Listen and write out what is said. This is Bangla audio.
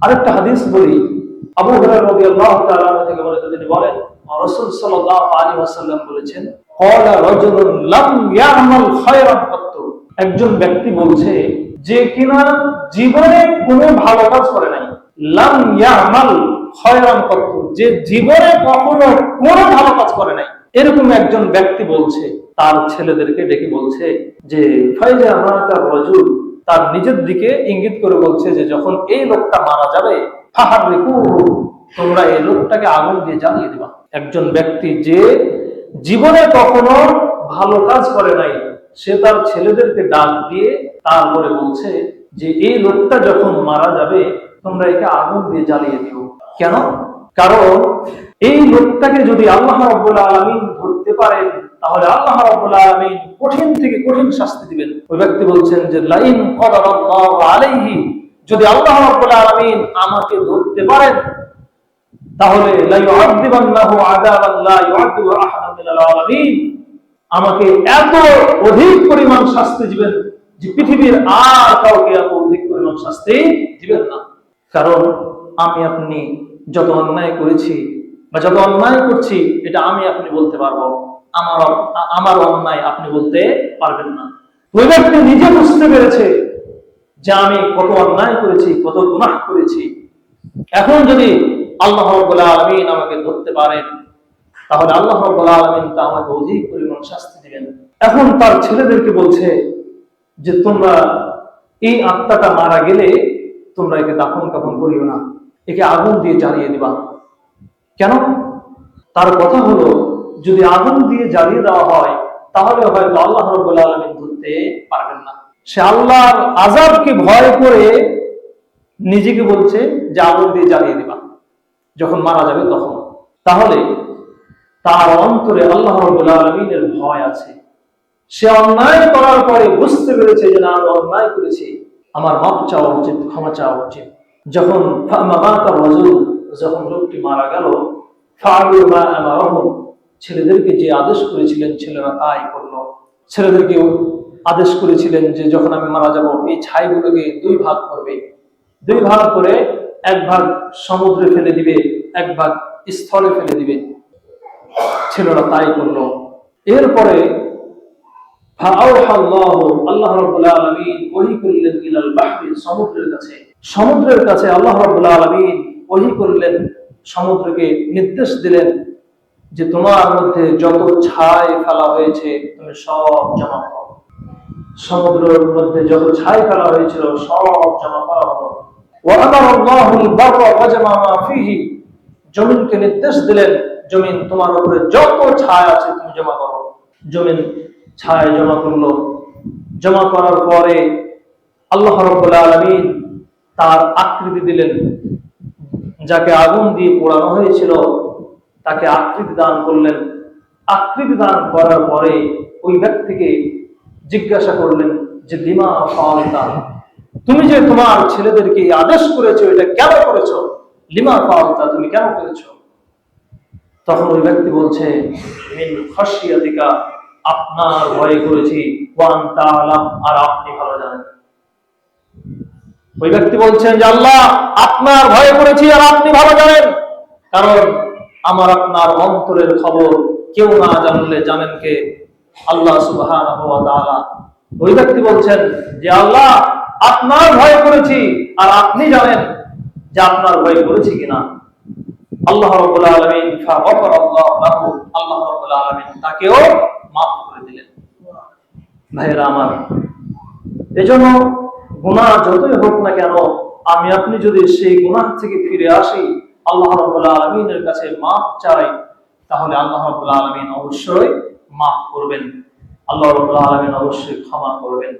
আরেকটা হাদিস বলি, আবু হুরায়রা রাদিয়াল্লাহু তাআলা আনহু থেকে বর্ণিত, তিনি বলেন রাসূল সাল্লাল্লাহু আলাইহি ওয়াসাল্লাম বলেছেন, ক্বালা রাজুলুন লাম ইয়ামাল খায়রান কাত্তু, একজন ব্যক্তি বলছে যে কিনা জীবনে কোনো ভালো কাজ করে নাই। লাম ইয়ামাল খায়রান কাত্তু, যে জীবনে কখনো কোনো ভালো কাজ করে নাই, এরকম একজন ব্যক্তি বলছে, তার ছেলেদেরকে ডেকে বলছে যে ফাইজা মাতা রাজুল, তার নিজের দিকে ইঙ্গিত করে বলছে যে যখন এই লোকটা মারা যাবে ফাহারিকুহু, তোমরা এই লোকটাকে আগুন দিয়ে জ্বালিয়ে দিবা। একজন ব্যক্তি যে জীবনে কখনো ভালো কাজ করে নাই, সে তার ছেলেদেরকে ডাক দিয়ে তারপরে বলছে যে এই লোকটা যখন মারা যাবে তোমরা একে আগুন দিয়ে জ্বালিয়ে দিও। কেন? কারণ এই লোকটাকে যদি আল্লাহ রাব্বুল আলামিন ধরতে পারেন তাহলে আল্লাহ রাব্বুল আলামিন কঠিন থেকে কঠিন শাস্তি দিবেন। ওই ব্যক্তি বলছেন যে লাইন কদারাল্লাহু আলাইহি, যদি আল্লাহ রাব্বুল আলামিন আমাকে ধরতে পারেন তাহলে লা ইউআযিবান্নাহু আযাবান লা ইউআযিবু আহাদান মিনাল আলামিন, আমাকে এত অধিক পরিমাণ শাস্তি দিবেন যে পৃথিবীর আর কাউকে এত অধিক পরিমাণ শাস্তি দিবেন না। কারণ আমি আপনি যত অন্যায় করেছি বা যত অন্যায় করছি এটা আমি আপনি বলতে পারবো, আমার অন্যায় আপনি বলতে পারবেন না। ওই ব্যক্তি নিজে বুঝতে পেরেছে যে আমি কত অন্যায় করেছি, কত গুনাহ করেছি। এখন যদি আল্লাহ রাব্বুল আলামিন আমাকে ধরতে পারেন তাহলে আল্লাহ রাব্বুল আলামিন তা আমাকে অধিক পরিমাণ শাস্তি দিবেন। এখন তার ছেলেদেরকে বলছে যে তোমরা এই আত্মাটা মারা গেলে তোমরা একে দাফন কাফন করিও না, একে আগুন দিয়ে জ্বালিয়ে দিবা। কেন? তার কথা হলো যদি আগুন দিয়ে জ্বালিয়ে দেওয়া হয় তাহলে হয়তো আল্লাহ রাব্বুল আলামিন ধরতে পারবেন না। সে আল্লাহর আযাবকে ভয় করে নিজেকে বলছে যে আগুন দিয়ে জ্বালিয়ে দিবা যখন মারা যাবে তখন। তাহলে তার অন্তরে আল্লাহ রাব্বুল আলামিনের ভয় আছে। সে অন্যায় করার পরে বুঝতে পেরেছে যে না, আমি অন্যায় করেছি, আমার মাপ চাওয়া উচিত, ক্ষমা চাওয়া উচিত। যখন যখন লোকটি মারা গেল, ছেলেদেরকে যে আদেশ করেছিলেন ছেলেরা তাই করলো। ছেলেদেরকে আদেশ করেছিলেন যে যখন আমি মারা যাব এই ছাইগুলোকে দুই ভাগ করবে, দুই ভাগ করে এক ভাগ সমুদ্রে ফেলে দিবে, এক ভাগ স্থলে ফেলে দিবে। ছেলেরা তাই করলো। এরপরে আল্লাহ রাব্বুল আলামিন ওহী করলেন ইলাল বাহরি, সমুদ্রের কাছে আল্লাহ রাব্বুল আলামিন ওহী করলেন, সমুদ্রকে নির্দেশ দিলেন যে তোমার মধ্যে যত ছাই ফেলা হয়েছে তুমি সব জমা করো। সমুদ্রের মধ্যে যত ছাই ফেলা হয়েছিল সব জমা করা হলো। ওয়া আমারাল্লাহুল বাররা ফাজামা মা ফিহি, জমিনকে নির্দেশ দিলেন জমিন তোমার উপরে যত ছাই আছে তুমি জমা করো। জমিন ছাই জমা করলো। জমা করার পরে আল্লাহ রাব্বুল আলামিন তার আকৃতি দিলেন। যাকে আগুন দিয়ে পোড়ানো হয়েছিল তাকে আকৃতি দান করলেন। আকৃতি দান করার পরে ওই ব্যক্তিকে জিজ্ঞাসা করলেন যে লিমা ফাআলতা, তুমি যে তোমার ছেলেদেরকে আদেশ করেছো এটা কেন করেছো? লিমা ফাআলতা, তুমি কেন করেছো? তখন ওই ব্যক্তি বলছে মিন খাশিয়াতিকা, আপনার ভয়ে করেছি, ওয়া আনতা আলাম, আর আপনি ভালো জানেন। ওই ব্যক্তি বলছেন যে আল্লাহ, আপনার ভয়ে করেছি আর আপনি ভালো জানেন, কারণ আমার আপনার অন্তরের খবর কেউ না জানলে জানেন কে? আল্লাহ সুবহানাহু ওয়া তাআলা। ওই ব্যক্তি বলছেন যে আল্লাহ, আপনার ভয় করেছি আর আপনি জানেন যে আপনার ভয় করেছি কিনা। আল্লাহ রাব্বুল আলামিন ফাগাফারাল্লাহু লাহু, আল্লাহ রাব্বুল আলামিন তাকেও মাফ করে দিলেন। ভাইরা আমার, এজন্য গুনাহ যতই হোক না কেন আমি আপনি যদি সেই গুনাহ থেকে ফিরে আসি, আল্লাহ রাব্বুল আলামিনের কাছে মাফ চাই, তাহলে আল্লাহ রাব্বুল আলামিন অবশ্যই মাফ করবেন, আল্লাহ রাব্বুল আলামিন অবশ্যই ক্ষমা করবেন।